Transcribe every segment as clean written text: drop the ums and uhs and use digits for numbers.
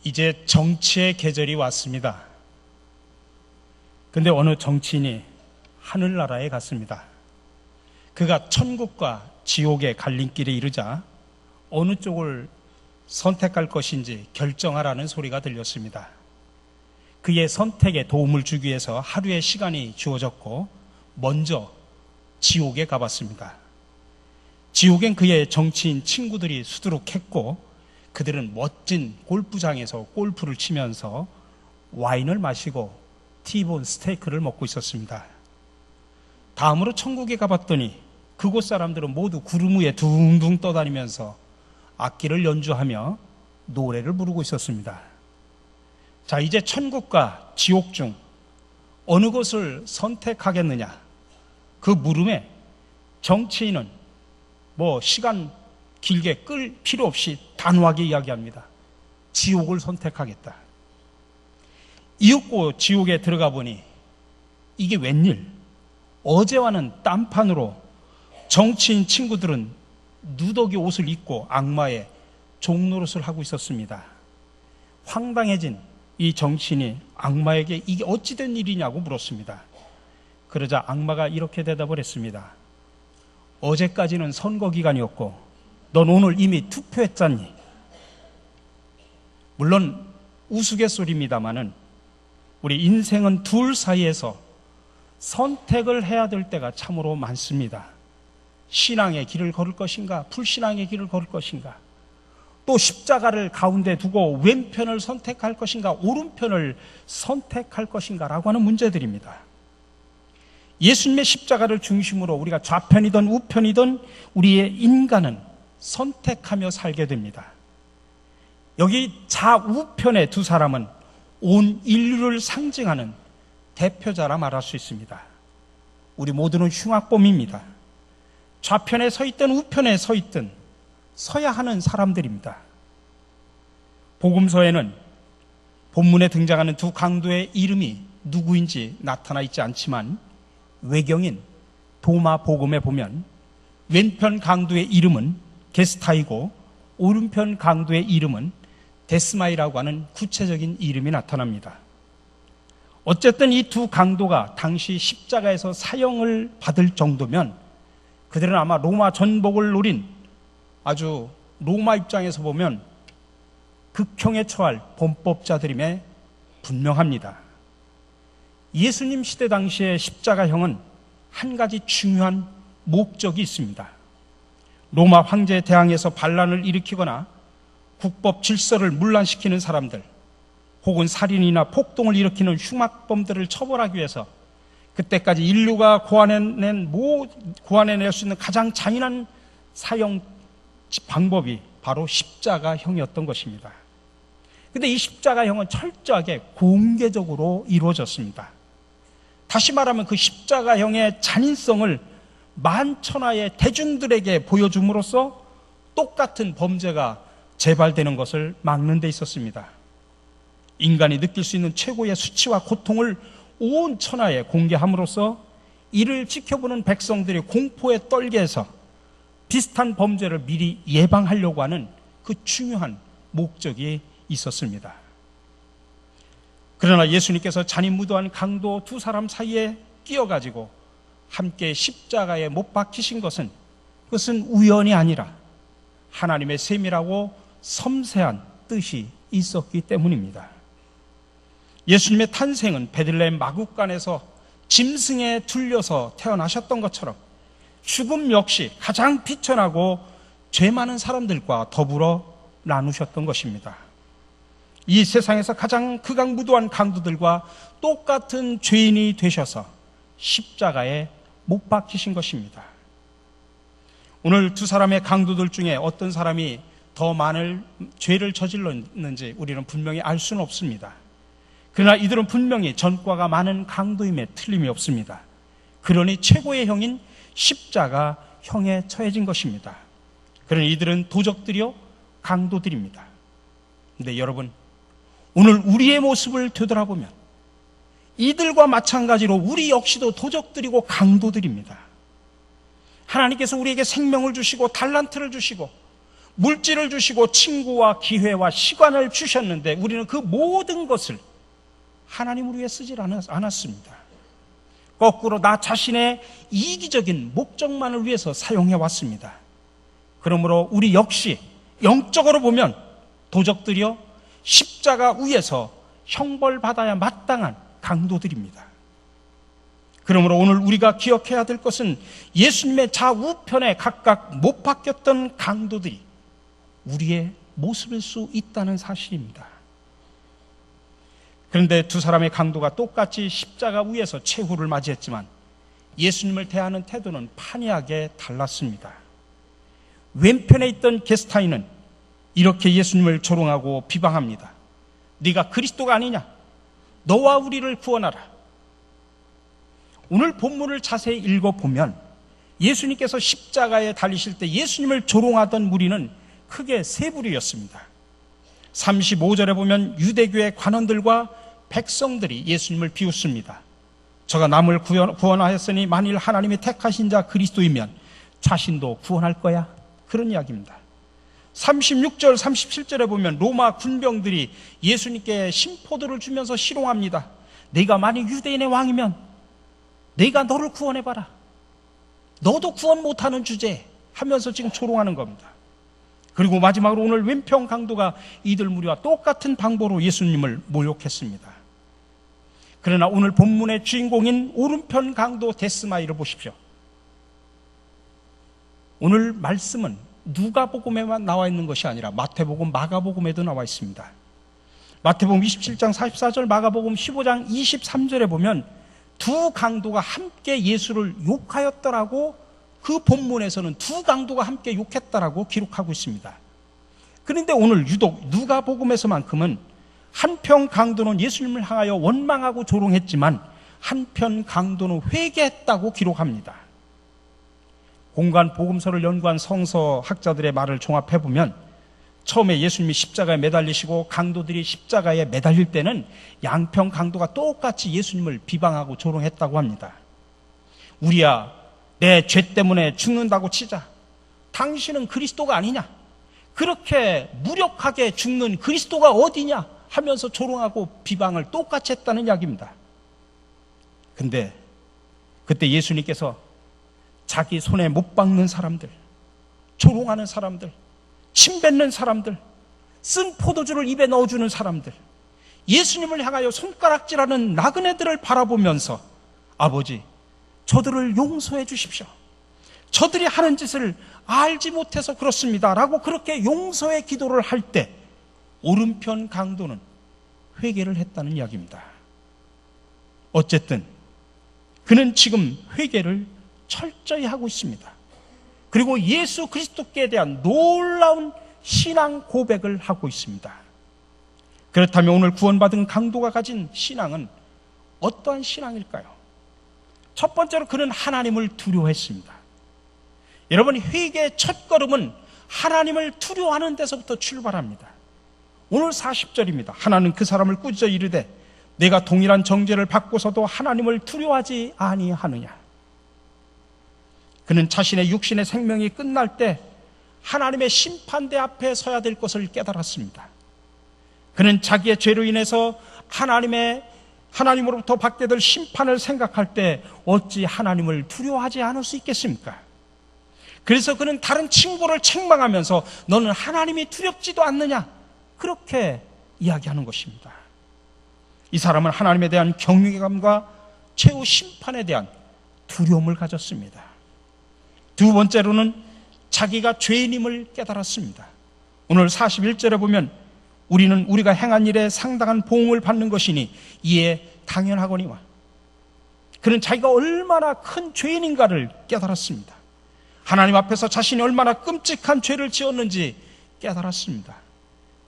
이제 정치의 계절이 왔습니다. 근데 어느 정치인이 하늘나라에 갔습니다. 그가 천국과 지옥의 갈림길에 이르자 어느 쪽을 선택할 것인지 결정하라는 소리가 들렸습니다. 그의 선택에 도움을 주기 위해서 하루의 시간이 주어졌고 먼저 지옥에 가봤습니다. 지옥엔 그의 정치인 친구들이 수두룩했고 그들은 멋진 골프장에서 골프를 치면서 와인을 마시고 티본 스테이크를 먹고 있었습니다. 다음으로 천국에 가봤더니 그곳 사람들은 모두 구름 위에 둥둥 떠다니면서 악기를 연주하며 노래를 부르고 있었습니다. 자, 이제 천국과 지옥 중 어느 것을 선택하겠느냐? 그 물음에 정치인은 시간 길게 끌 필요 없이 단호하게 이야기합니다. 지옥을 선택하겠다. 이윽고 지옥에 들어가 보니 이게 웬일? 어제와는 딴판으로 정치인 친구들은 누더기 옷을 입고 악마의 종노릇을 하고 있었습니다. 황당해진 이 정치인이 악마에게 이게 어찌된 일이냐고 물었습니다. 그러자 악마가 이렇게 대답을 했습니다. 어제까지는 선거 기간이었고 넌 오늘 이미 투표했잖니. 물론 우스갯소리입니다마는 우리 인생은 둘 사이에서 선택을 해야 될 때가 참으로 많습니다. 신앙의 길을 걸을 것인가, 불신앙의 길을 걸을 것인가, 또 십자가를 가운데 두고 왼편을 선택할 것인가, 오른편을 선택할 것인가라고 하는 문제들입니다. 예수님의 십자가를 중심으로 우리가 좌편이든 우편이든 우리의 인간은 선택하며 살게 됩니다. 여기 좌우편의 두 사람은 온 인류를 상징하는 대표자라 말할 수 있습니다. 우리 모두는 흉악범입니다. 좌편에 서 있든 우편에 서 있든 서야 하는 사람들입니다. 복음서에는 본문에 등장하는 두 강도의 이름이 누구인지 나타나 있지 않지만 외경인 도마 복음에 보면 왼편 강도의 이름은 게스타이고 오른편 강도의 이름은 데스마이라고 하는 구체적인 이름이 나타납니다. 어쨌든 이 두 강도가 당시 십자가에서 사형을 받을 정도면 그들은 아마 로마 전복을 노린 아주 로마 입장에서 보면 극형에 처할 범법자들임에 분명합니다. 예수님 시대 당시의 십자가형은 한 가지 중요한 목적이 있습니다. 로마 황제에 대항해서 반란을 일으키거나 국법 질서를 문란시키는 사람들, 혹은 살인이나 폭동을 일으키는 흉악범들을 처벌하기 위해서 그때까지 인류가 고안해낼 수 있는 가장 잔인한 사형 방법이 바로 십자가형이었던 것입니다. 그런데 이 십자가형은 철저하게 공개적으로 이루어졌습니다. 다시 말하면 그 십자가형의 잔인성을 만천하의 대중들에게 보여줌으로써 똑같은 범죄가 재발되는 것을 막는 데 있었습니다. 인간이 느낄 수 있는 최고의 수치와 고통을 온 천하에 공개함으로써 이를 지켜보는 백성들이 공포에 떨게 해서 비슷한 범죄를 미리 예방하려고 하는 그 중요한 목적이 있었습니다. 그러나 예수님께서 잔인무도한 강도 두 사람 사이에 끼어가지고 함께 십자가에 못 박히신 것은 그것은 우연이 아니라 하나님의 세밀하고 섬세한 뜻이 있었기 때문입니다. 예수님의 탄생은 베들레헴 마구간에서 짐승에 둘려서 태어나셨던 것처럼 죽음 역시 가장 비천하고 죄 많은 사람들과 더불어 나누셨던 것입니다. 이 세상에서 가장 극악무도한 강도들과 똑같은 죄인이 되셔서 십자가에 못 박히신 것입니다. 오늘 두 사람의 강도들 중에 어떤 사람이 더 많은 죄를 저질렀는지 우리는 분명히 알 수는 없습니다. 그러나 이들은 분명히 전과가 많은 강도임에 틀림이 없습니다. 그러니 최고의 형인 십자가형에 처해진 것입니다. 그러니 이들은 도적들이요 강도들입니다. 그런데 여러분, 오늘 우리의 모습을 되돌아보면 이들과 마찬가지로 우리 역시도 도적들이고 강도들입니다. 하나님께서 우리에게 생명을 주시고 달란트를 주시고 물질을 주시고 친구와 기회와 시간을 주셨는데 우리는 그 모든 것을 하나님을 위해 쓰질 않았습니다. 거꾸로 나 자신의 이기적인 목적만을 위해서 사용해 왔습니다. 그러므로 우리 역시 영적으로 보면 도적들이요, 십자가 위에서 형벌받아야 마땅한 강도들입니다. 그러므로 오늘 우리가 기억해야 될 것은 예수님의 좌우편에 각각 못 박혔던 강도들이 우리의 모습일 수 있다는 사실입니다. 그런데 두 사람의 강도가 똑같이 십자가 위에서 최후를 맞이했지만 예수님을 대하는 태도는 판이하게 달랐습니다. 왼편에 있던 게스타인은 이렇게 예수님을 조롱하고 비방합니다. 네가 그리스도가 아니냐? 너와 우리를 구원하라. 오늘 본문을 자세히 읽어보면 예수님께서 십자가에 달리실 때 예수님을 조롱하던 무리는 크게 세 부류였습니다. 35절에 보면 유대교의 관원들과 백성들이 예수님을 비웃습니다. 저가 남을 구원하였으니 만일 하나님이 택하신 자 그리스도이면 자신도 구원할 거야. 그런 이야기입니다. 36절, 37절에 보면 로마 군병들이 예수님께 심포도를 주면서 희롱합니다. 네가 만일 유대인의 왕이면 네가 너를 구원해봐라. 너도 구원 못하는 주제 하면서 지금 조롱하는 겁니다. 그리고 마지막으로 오늘 왼편 강도가 이들 무리와 똑같은 방법으로 예수님을 모욕했습니다. 그러나 오늘 본문의 주인공인 오른편 강도 데스마이를 보십시오. 오늘 말씀은 누가복음에만 나와 있는 것이 아니라 마태복음, 마가복음에도 나와 있습니다. 마태복음 27장 44절, 마가복음 15장 23절에 보면 두 강도가 함께 예수를 욕하였더라고, 그 본문에서는 두 강도가 함께 욕했다라고 기록하고 있습니다. 그런데 오늘 유독 누가복음에서만큼은 한편 강도는 예수님을 향하여 원망하고 조롱했지만 한편 강도는 회개했다고 기록합니다. 공간 복음서를 연구한 성서학자들의 말을 종합해보면 처음에 예수님이 십자가에 매달리시고 강도들이 십자가에 매달릴 때는 양편 강도가 똑같이 예수님을 비방하고 조롱했다고 합니다. 우리야, 내 죄 때문에 죽는다고 치자. 당신은 그리스도가 아니냐? 그렇게 무력하게 죽는 그리스도가 어디냐? 하면서 조롱하고 비방을 똑같이 했다는 이야기입니다. 근데 그때 예수님께서 자기 손에 못 박는 사람들, 조롱하는 사람들, 침 뱉는 사람들, 쓴 포도주를 입에 넣어주는 사람들, 예수님을 향하여 손가락질하는 나그네들을 바라보면서 아버지, 저들을 용서해 주십시오. 저들이 하는 짓을 알지 못해서 그렇습니다 라고 그렇게 용서의 기도를 할 때 오른편 강도는 회개를 했다는 이야기입니다. 어쨌든 그는 지금 회개를 철저히 하고 있습니다. 그리고 예수 그리스도께 대한 놀라운 신앙 고백을 하고 있습니다. 그렇다면 오늘 구원받은 강도가 가진 신앙은 어떠한 신앙일까요? 첫 번째로 그는 하나님을 두려워했습니다. 여러분, 회개의 첫걸음은 하나님을 두려워하는 데서부터 출발합니다. 오늘 40절입니다. 하나는 그 사람을 꾸짖어 이르되 내가 동일한 정죄를 받고서도 하나님을 두려워하지 아니하느냐. 그는 자신의 육신의 생명이 끝날 때 하나님의 심판대 앞에 서야 될 것을 깨달았습니다. 그는 자기의 죄로 인해서 하나님으로부터 받게 될 심판을 생각할 때 어찌 하나님을 두려워하지 않을 수 있겠습니까? 그래서 그는 다른 친구를 책망하면서 너는 하나님이 두렵지도 않느냐, 그렇게 이야기하는 것입니다. 이 사람은 하나님에 대한 경외감과 최후 심판에 대한 두려움을 가졌습니다. 두 번째로는 자기가 죄인임을 깨달았습니다. 오늘 41절에 보면 우리가 행한 일에 상당한 보응을 받는 것이니 이에 당연하거니와. 그는 자기가 얼마나 큰 죄인인가를 깨달았습니다. 하나님 앞에서 자신이 얼마나 끔찍한 죄를 지었는지 깨달았습니다.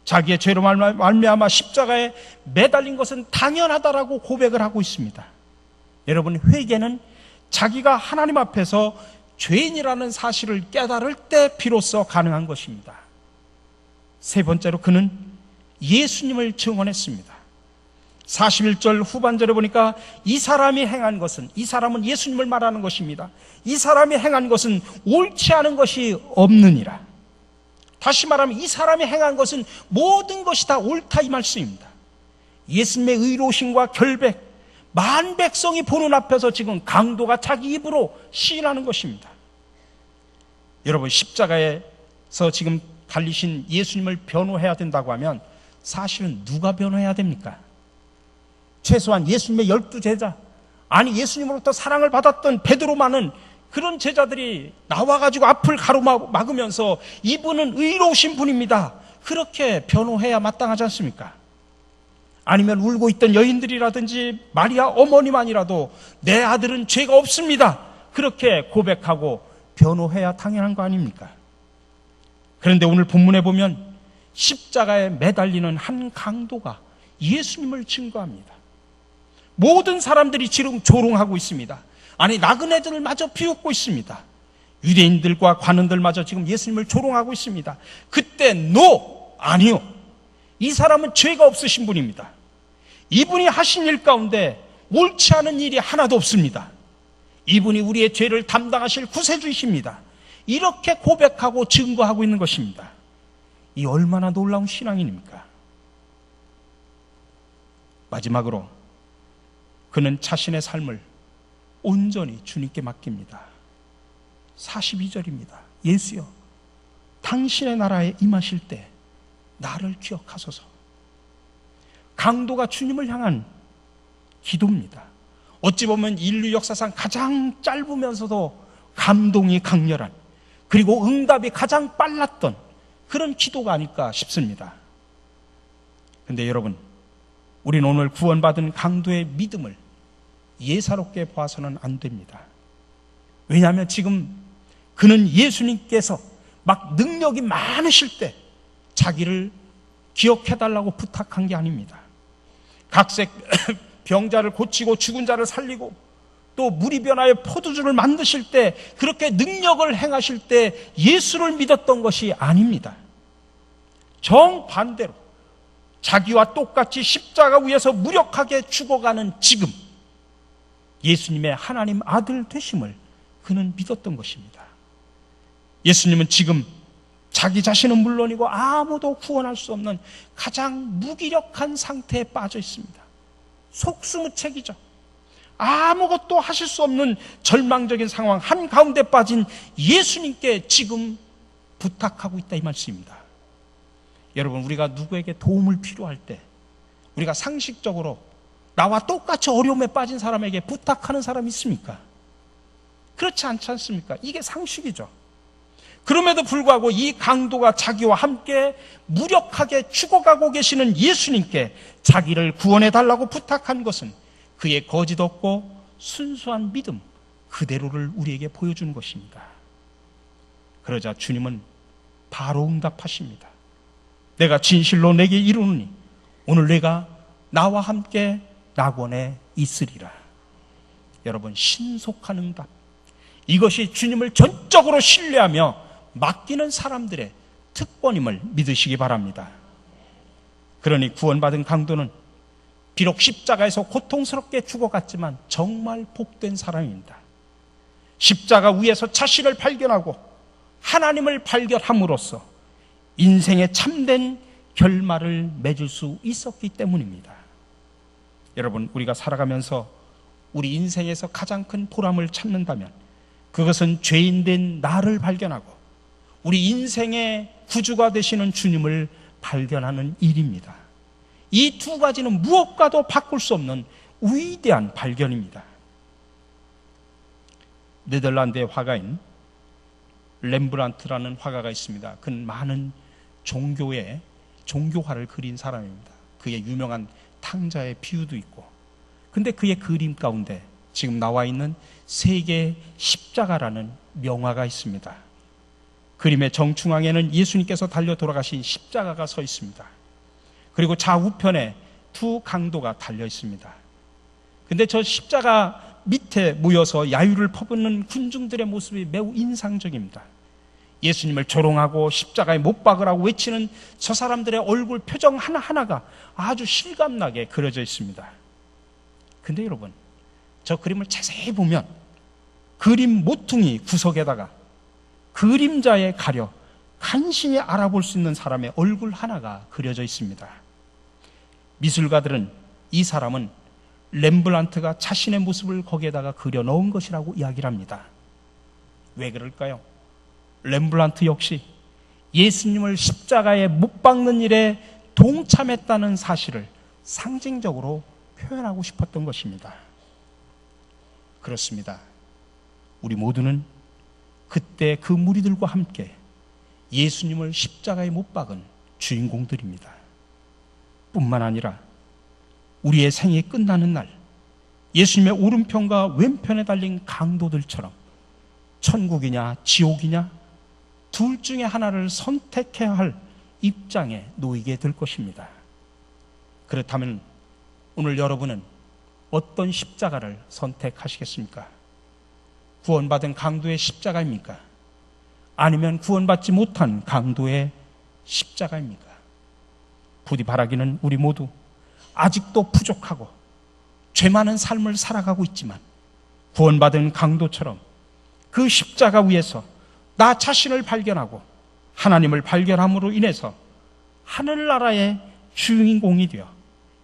자기의 죄로 말미암아 십자가에 매달린 것은 당연하다라고 고백을 하고 있습니다. 여러분, 회개는 자기가 하나님 앞에서 죄인이라는 사실을 깨달을 때 비로소 가능한 것입니다. 세 번째로 그는 예수님을 증언했습니다. 41절 후반절에 보니까 이 사람이 행한 것은, 이 사람은 예수님을 말하는 것입니다. 이 사람이 행한 것은 옳지 않은 것이 없느니라. 다시 말하면 이 사람이 행한 것은 모든 것이 다 옳다 이 말씀입니다. 예수님의 의로우심과 결백, 만 백성이 보는 앞에서 지금 강도가 자기 입으로 시인하는 것입니다. 여러분, 십자가에서 지금 달리신 예수님을 변호해야 된다고 하면 사실은 누가 변호해야 됩니까? 최소한 예수님의 12제자, 아니 예수님으로부터 사랑을 받았던 베드로만은 그런 제자들이 나와가지고 앞을 가로막으면서 이분은 의로우신 분입니다, 그렇게 변호해야 마땅하지 않습니까? 아니면 울고 있던 여인들이라든지 마리아 어머니만이라도 내 아들은 죄가 없습니다, 그렇게 고백하고 변호해야 당연한 거 아닙니까? 그런데 오늘 본문에 보면 십자가에 매달리는 한 강도가 예수님을 증거합니다. 모든 사람들이 지금 조롱하고 있습니다. 아니, 나그네들마저 비웃고 있습니다. 유대인들과 관원들마저 지금 예수님을 조롱하고 있습니다. 그때 아니요, 이 사람은 죄가 없으신 분입니다. 이분이 하신 일 가운데 옳지 않은 일이 하나도 없습니다. 이분이 우리의 죄를 담당하실 구세주이십니다. 이렇게 고백하고 증거하고 있는 것입니다. 이 얼마나 놀라운 신앙인입니까? 마지막으로 그는 자신의 삶을 온전히 주님께 맡깁니다. 42절입니다. 예수여, 당신의 나라에 임하실 때 나를 기억하소서. 강도가 주님을 향한 기도입니다. 어찌 보면 인류 역사상 가장 짧으면서도 감동이 강렬한, 그리고 응답이 가장 빨랐던 그런 기도가 아닐까 싶습니다. 그런데 여러분, 우리는 오늘 구원받은 강도의 믿음을 예사롭게 봐서는 안 됩니다. 왜냐하면 지금 그는 예수님께서 막 능력이 많으실 때 자기를 기억해달라고 부탁한 게 아닙니다. 각색 병자를 고치고 죽은 자를 살리고 또 물이 변하여 포도주를 만드실 때, 그렇게 능력을 행하실 때 예수를 믿었던 것이 아닙니다. 정반대로 자기와 똑같이 십자가 위에서 무력하게 죽어가는 지금 예수님의 하나님 아들 되심을 그는 믿었던 것입니다. 예수님은 지금 자기 자신은 물론이고 아무도 구원할 수 없는 가장 무기력한 상태에 빠져 있습니다. 속수무책이죠. 아무것도 하실 수 없는 절망적인 상황 한가운데 빠진 예수님께 지금 부탁하고 있다 이 말씀입니다. 여러분, 우리가 누구에게 도움을 필요할 때 우리가 상식적으로 나와 똑같이 어려움에 빠진 사람에게 부탁하는 사람이 있습니까? 그렇지 않지 않습니까? 이게 상식이죠. 그럼에도 불구하고 이 강도가 자기와 함께 무력하게 죽어가고 계시는 예수님께 자기를 구원해달라고 부탁한 것은 그의 거짓 없고 순수한 믿음 그대로를 우리에게 보여주는 것입니다. 그러자 주님은 바로 응답하십니다. 내가 진실로 내게 이르노니 오늘 내가 나와 함께 낙원에 있으리라. 여러분, 신속한 응답, 이것이 주님을 전적으로 신뢰하며 맡기는 사람들의 특권임을 믿으시기 바랍니다. 그러니 구원받은 강도는 비록 십자가에서 고통스럽게 죽어갔지만 정말 복된 사람입니다. 십자가 위에서 자신을 발견하고 하나님을 발견함으로써 인생의 참된 결말을 맺을 수 있었기 때문입니다. 여러분, 우리가 살아가면서 우리 인생에서 가장 큰 보람을 찾는다면 그것은 죄인된 나를 발견하고 우리 인생의 구주가 되시는 주님을 발견하는 일입니다. 이 두 가지는 무엇과도 바꿀 수 없는 위대한 발견입니다. 네덜란드의 화가인 렘브란트라는 화가가 있습니다. 그는 많은 종교화를 그린 사람입니다. 그의 유명한 탕자의 비유도 있고, 근데 그의 그림 가운데 지금 나와 있는 세계 십자가라는 명화가 있습니다. 그림의 정중앙에는 예수님께서 달려 돌아가신 십자가가 서 있습니다. 그리고 좌우편에 두 강도가 달려 있습니다. 근데 저 십자가 밑에 모여서 야유를 퍼붓는 군중들의 모습이 매우 인상적입니다. 예수님을 조롱하고 십자가에 못 박으라고 외치는 저 사람들의 얼굴 표정 하나하나가 아주 실감나게 그려져 있습니다. 근데 여러분, 저 그림을 자세히 보면 그림 모퉁이 구석에다가 그림자에 가려 간신히 알아볼 수 있는 사람의 얼굴 하나가 그려져 있습니다. 미술가들은 이 사람은 렘블란트가 자신의 모습을 거기에다가 그려 넣은 것이라고 이야기를 합니다. 왜 그럴까요? 렘블란트 역시 예수님을 십자가에 못 박는 일에 동참했다는 사실을 상징적으로 표현하고 싶었던 것입니다. 그렇습니다. 우리 모두는 그때 그 무리들과 함께 예수님을 십자가에 못 박은 주인공들입니다. 뿐만 아니라 우리의 생이 끝나는 날 예수님의 오른편과 왼편에 달린 강도들처럼 천국이냐 지옥이냐 둘 중에 하나를 선택해야 할 입장에 놓이게 될 것입니다. 그렇다면 오늘 여러분은 어떤 십자가를 선택하시겠습니까? 구원받은 강도의 십자가입니까? 아니면 구원받지 못한 강도의 십자가입니까? 부디 바라기는 우리 모두 아직도 부족하고 죄 많은 삶을 살아가고 있지만 구원받은 강도처럼 그 십자가 위에서 나 자신을 발견하고 하나님을 발견함으로 인해서 하늘나라의 주인공이 되어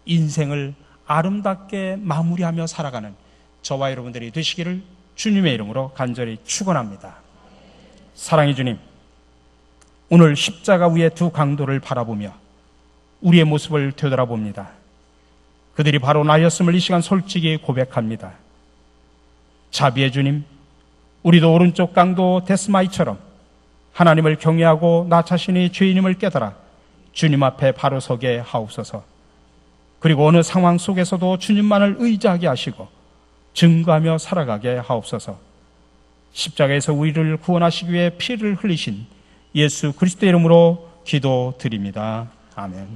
인생을 아름답게 마무리하며 살아가는 저와 여러분들이 되시기를 주님의 이름으로 간절히 축원합니다. 사랑의 주님, 오늘 십자가 위의 두 강도를 바라보며 우리의 모습을 되돌아봅니다. 그들이 바로 나였음을 이 시간 솔직히 고백합니다. 자비의 주님, 우리도 오른쪽 강도 데스마이처럼 하나님을 경외하고 나 자신이 죄인임을 깨달아 주님 앞에 바로 서게 하옵소서. 그리고 어느 상황 속에서도 주님만을 의지하게 하시고 증거하며 살아가게 하옵소서. 십자가에서 우리를 구원하시기 위해 피를 흘리신 예수 그리스도의 이름으로 기도드립니다. 아멘.